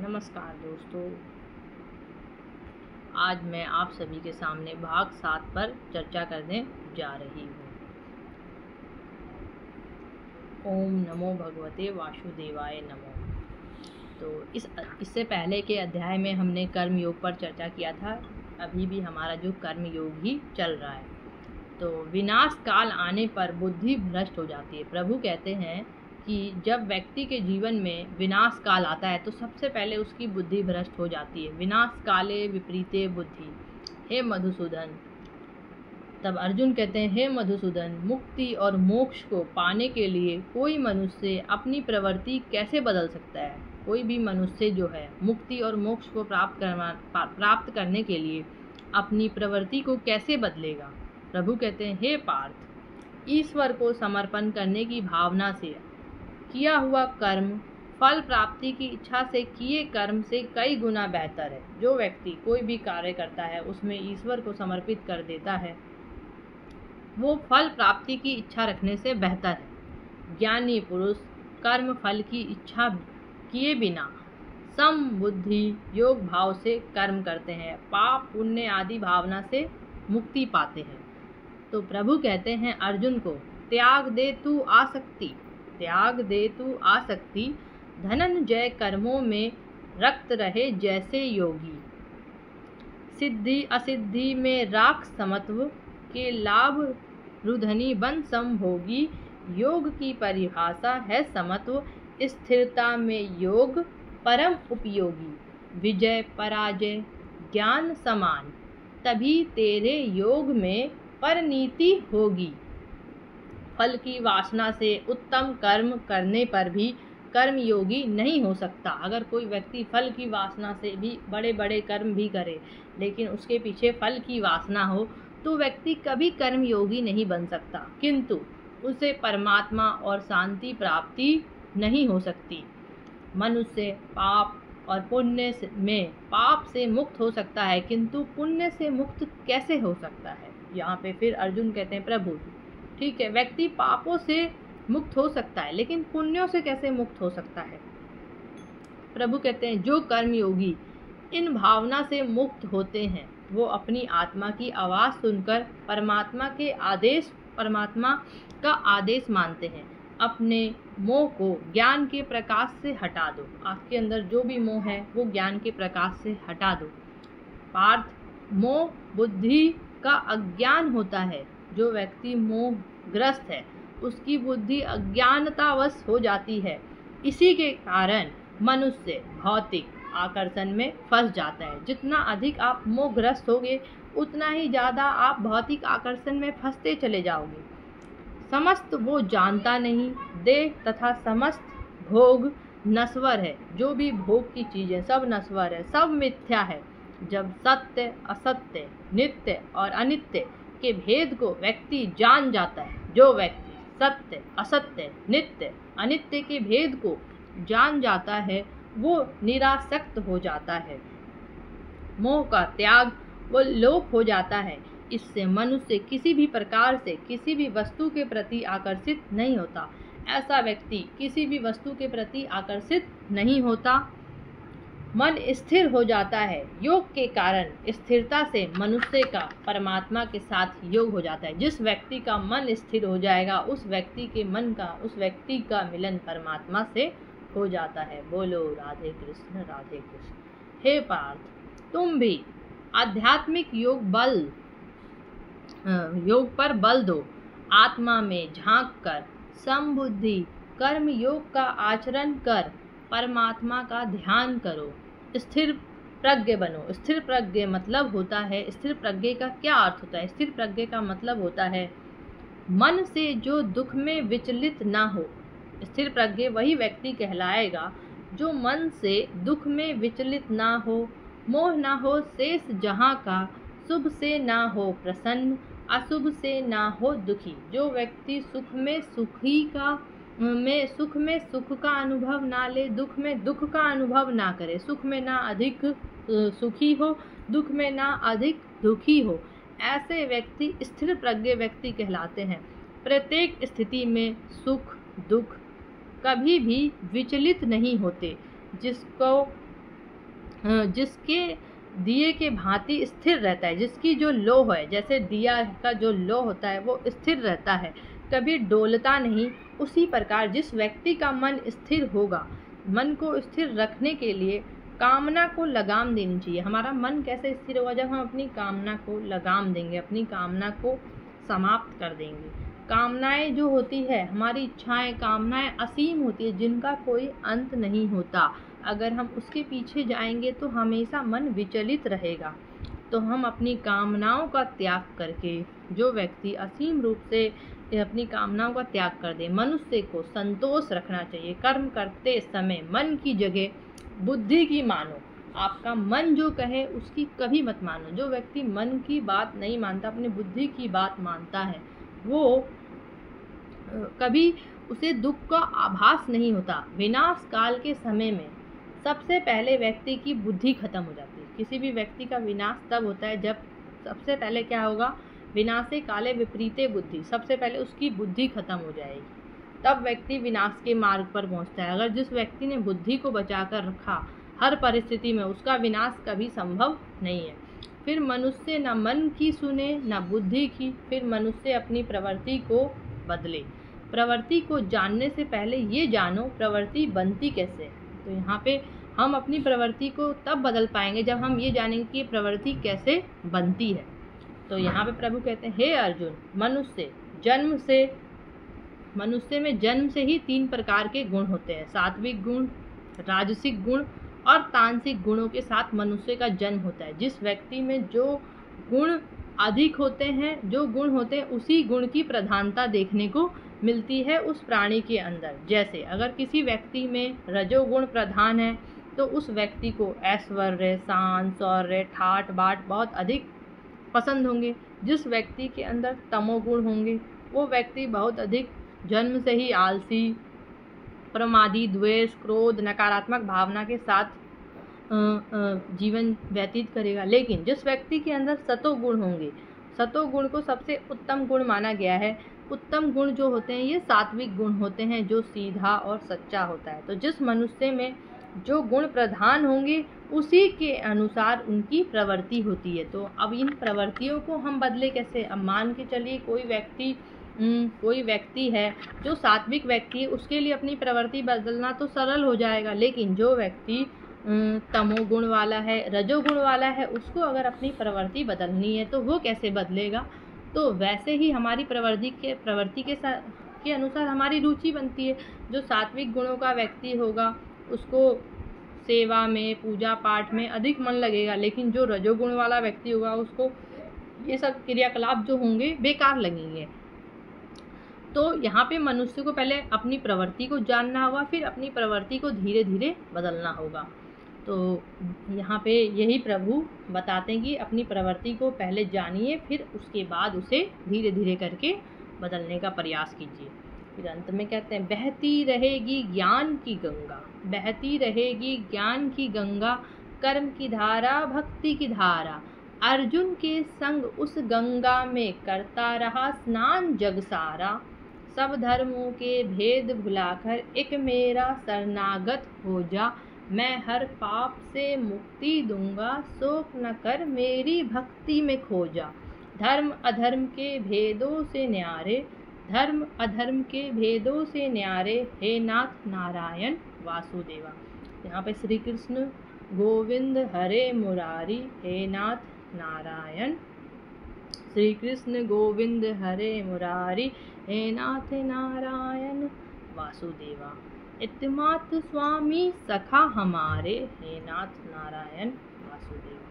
नमस्कार दोस्तों, आज मैं आप सभी के सामने भाग 7 पर चर्चा करने जा रही हूँ। ओम नमो भगवते वासुदेवाय नमो। तो इससे पहले के अध्याय में हमने कर्म योग पर चर्चा किया था। अभी भी हमारा जो कर्म योग ही चल रहा है। तो विनाश काल आने पर बुद्धि भ्रष्ट हो जाती है। प्रभु कहते हैं कि जब व्यक्ति के जीवन में विनाश काल आता है तो सबसे पहले उसकी बुद्धि भ्रष्ट हो जाती है। विनाश काले विपरीते बुद्धि, हे मधुसूदन। तब अर्जुन कहते हैं, हे मधुसूदन, मुक्ति और मोक्ष को पाने के लिए कोई मनुष्य अपनी प्रवृत्ति कैसे बदल सकता है? कोई भी मनुष्य जो है मुक्ति और मोक्ष को प्राप्त करने के लिए अपनी प्रवृत्ति को कैसे बदलेगा? प्रभु कहते हैं, हे पार्थ, ईश्वर को समर्पण करने की भावना से किया हुआ कर्म फल प्राप्ति की इच्छा से किए कर्म से कई गुना बेहतर है। जो व्यक्ति कोई भी कार्य करता है उसमें ईश्वर को समर्पित कर देता है, वो फल प्राप्ति की इच्छा रखने से बेहतर है। ज्ञानी पुरुष कर्म फल की इच्छा किए बिना समबुद्धि योग भाव से कर्म करते हैं, पाप पुण्य आदि भावना से मुक्ति पाते हैं। तो प्रभु कहते हैं अर्जुन को, त्याग दे तू आसक्ति, त्याग दे तू आसक्ति, धनंजय कर्मों में रक्त रहे जैसे योगी। सिद्धि असिद्धि में राख समत्व के लाभ रुधनी बन समभोगी। योग की परिभाषा है समत्व, स्थिरता में योग परम उपयोगी। विजय पराजय ज्ञान समान, तभी तेरे योग में परनीति होगी। फल की वासना से उत्तम कर्म करने पर भी कर्म योगी नहीं हो सकता। अगर कोई व्यक्ति फल की वासना से भी बड़े बड़े कर्म भी करे लेकिन उसके पीछे फल की वासना हो तो व्यक्ति कभी कर्म योगी नहीं बन सकता, किंतु उसे परमात्मा और शांति प्राप्ति नहीं हो सकती। मनुष्य पाप और पुण्य में पाप से मुक्त हो सकता है, किंतु पुण्य से मुक्त कैसे हो सकता है? यहाँ पे फिर अर्जुन कहते हैं, प्रभु ठीक है, व्यक्ति पापों से मुक्त हो सकता है लेकिन पुण्यों से कैसे मुक्त हो सकता है? प्रभु कहते हैं, जो कर्म योगी इन भावना से मुक्त होते हैं वो अपनी आत्मा की आवाज़ सुनकर परमात्मा का आदेश मानते हैं। अपने मोह को ज्ञान के प्रकाश से हटा दो। आपके अंदर जो भी मोह है वो ज्ञान के प्रकाश से हटा दो। पार्थ, मोह बुद्धि का अज्ञान होता है। जो व्यक्ति मोहग्रस्त है उसकी बुद्धि अज्ञानतावश हो जाती है। इसी के कारण मनुष्य भौतिक आकर्षण में फंस जाता है। जितना अधिक आप मोहग्रस्त होगे उतना ही ज़्यादा आप भौतिक आकर्षण में फंसते चले जाओगे। समस्त वो जानता नहीं, देह तथा समस्त भोग नश्वर है। जो भी भोग की चीज़ें सब नश्वर है, सब मिथ्या है। जब सत्य असत्य नित्य और अनित्य के भेद को व्यक्ति जान जाता है, जो व्यक्ति सत्य असत्य नित्य अनित्य के भेद को जान जाता है वो निरासक्त हो जाता है। मोह का त्याग वो लोप हो जाता है। इससे मनुष्य किसी भी प्रकार से किसी भी वस्तु के प्रति आकर्षित नहीं होता। ऐसा व्यक्ति किसी भी वस्तु के प्रति आकर्षित नहीं होता। मन स्थिर हो जाता है। योग के कारण स्थिरता से मनुष्य का परमात्मा के साथ योग हो जाता है। जिस व्यक्ति का मन स्थिर हो जाएगा उस व्यक्ति का मिलन परमात्मा से हो जाता है। बोलो राधे कृष्ण राधे कृष्ण। हे पार्थ, तुम भी आध्यात्मिक योग पर बल दो। आत्मा में झांक कर समबुद्धि कर्म योग का आचरण कर परमात्मा का ध्यान करो। स्थिर प्रज्ञ बनो। स्थिर प्रज्ञ मतलब होता है, स्थिर प्रज्ञ का क्या अर्थ होता है? स्थिर प्रज्ञ का मतलब होता है मन से जो दुख में विचलित ना हो। स्थिर प्रज्ञ वही व्यक्ति कहलाएगा जो मन से दुख में विचलित ना हो, मोह ना हो शेष जहाँ का, शुभ से ना हो प्रसन्न, अशुभ से ना हो दुखी। जो व्यक्ति सुख में सुख का अनुभव ना ले, दुख में दुख का अनुभव ना करे, सुख में ना अधिक सुखी हो, दुख में ना अधिक दुखी हो, ऐसे व्यक्ति स्थिर प्रज्ञ व्यक्ति कहलाते हैं। प्रत्येक स्थिति में सुख दुख कभी भी विचलित नहीं होते। जिसको जिसके दिए के भांति स्थिर रहता है, जिसकी जो लौह है, जैसे दिया का जो लौह होता है वो स्थिर रहता है, कभी डोलता नहीं, उसी प्रकार जिस व्यक्ति का मन स्थिर होगा, मन को स्थिर रखने के लिए कामना को लगाम देनी चाहिए। हमारा मन कैसे स्थिर होगा? जब हम अपनी कामना को लगाम देंगे, अपनी कामना को समाप्त कर देंगे। कामनाएं जो होती है, हमारी इच्छाएं, कामनाएं असीम होती है, जिनका कोई अंत नहीं होता। अगर हम उसके पीछे जाएंगे तो हमेशा मन विचलित रहेगा। तो हम अपनी कामनाओं का त्याग करके, जो व्यक्ति असीम रूप से अपनी कामनाओं का त्याग कर दे, मनुष्य को संतोष रखना चाहिए। कर्म करते समय मन की जगह बुद्धि की मानो। आपका मन जो कहे उसकी कभी मत मानो। जो व्यक्ति मन की बात नहीं मानता, अपनी बुद्धि की बात मानता है, वो कभी उसे दुख का आभास नहीं होता। विनाश काल के समय में सबसे पहले व्यक्ति की बुद्धि खत्म हो जाती है। किसी भी व्यक्ति का विनाश तब होता है जब सबसे पहले क्या होगा? विनाशे काले विपरीते बुद्धि। सबसे पहले उसकी बुद्धि खत्म हो जाएगी, तब व्यक्ति विनाश के मार्ग पर पहुंचता है। अगर जिस व्यक्ति ने बुद्धि को बचा कर रखा हर परिस्थिति में, उसका विनाश कभी संभव नहीं है। फिर मनुष्य न मन की सुने न बुद्धि की, फिर मनुष्य अपनी प्रवृत्ति को बदले। प्रवृत्ति को जानने से पहले ये जानो प्रवृत्ति बनती कैसे है। तो यहाँ पे हम अपनी प्रवृत्ति को तब बदल पाएंगे जब हम ये जानेंगे कि प्रवृत्ति कैसे बनती है। तो यहाँ पे प्रभु कहते हैं, हे अर्जुन, मनुष्य में जन्म से ही 3 प्रकार के गुण होते हैं। सात्विक गुण, राजसिक गुण और तामसिक गुणों के साथ मनुष्य का जन्म होता है। जिस व्यक्ति में जो गुण अधिक होते हैं, जो गुण होते हैं, उसी गुण की प्रधानता देखने को मिलती है उस प्राणी के अंदर। जैसे अगर किसी व्यक्ति में रजोगुण प्रधान है तो उस व्यक्ति को ऐश्वर्य, शान, शौर्य, ठाट बाट बहुत अधिक पसंद होंगे। जिस व्यक्ति के अंदर तमोगुण होंगे वो व्यक्ति बहुत अधिक जन्म से ही आलसी, प्रमादी, द्वेष, क्रोध, नकारात्मक भावना के साथ जीवन व्यतीत करेगा। लेकिन जिस व्यक्ति के अंदर सतोगुण होंगे, सतोगुण को सबसे उत्तम गुण माना गया है। उत्तम गुण जो होते हैं ये सात्विक गुण होते हैं, जो सीधा और सच्चा होता है। तो जिस मनुष्य में जो गुण प्रधान होंगे उसी के अनुसार उनकी प्रवृत्ति होती है। तो अब इन प्रवृत्तियों को हम बदले कैसे? अब मान के चलिए कोई व्यक्ति है जो सात्विक व्यक्ति है, उसके लिए अपनी प्रवृत्ति बदलना तो सरल हो जाएगा। लेकिन जो व्यक्ति तमोगुण वाला है, रजोगुण वाला है, उसको अगर अपनी प्रवृत्ति बदलनी है तो वो कैसे बदलेगा? तो वैसे ही हमारी प्रवृत्ति के अनुसार हमारी रुचि बनती है। जो सात्विक गुणों का व्यक्ति होगा उसको सेवा में, पूजा पाठ में अधिक मन लगेगा। लेकिन जो रजोगुण वाला व्यक्ति होगा उसको ये सब क्रियाकलाप जो होंगे बेकार लगेंगे। तो यहाँ पे मनुष्य को पहले अपनी प्रवृत्ति को जानना होगा, फिर अपनी प्रवृत्ति को धीरे धीरे बदलना होगा। तो यहाँ पे यही प्रभु बताते हैं कि अपनी प्रवृत्ति को पहले जानिए, फिर उसके बाद उसे धीरे धीरे करके बदलने का प्रयास कीजिए। फिर अंत में कहते हैं, बहती रहेगी ज्ञान की गंगा, बहती रहेगी ज्ञान की गंगा, कर्म की धारा, भक्ति की धारा। अर्जुन के संग उस गंगा में करता रहा स्नान जग सारा। सब धर्मों के भेद भुलाकर एक मेरा शरणागत हो जा। मैं हर पाप से मुक्ति दूंगा, शोक न कर मेरी भक्ति में खो जा। धर्म अधर्म के भेदों से न्यारे, धर्म अधर्म के भेदों से न्यारे, हे नाथ नारायण वासुदेवा। यहाँ पे श्री कृष्ण गोविंद हरे मुरारी, हे नाथ नारायण। श्री कृष्ण गोविंद हरे मुरारी, हे नाथ नारायण वासुदेवा। इत्मात स्वामी सखा हमारे, हे नाथ नारायण वासुदेवा।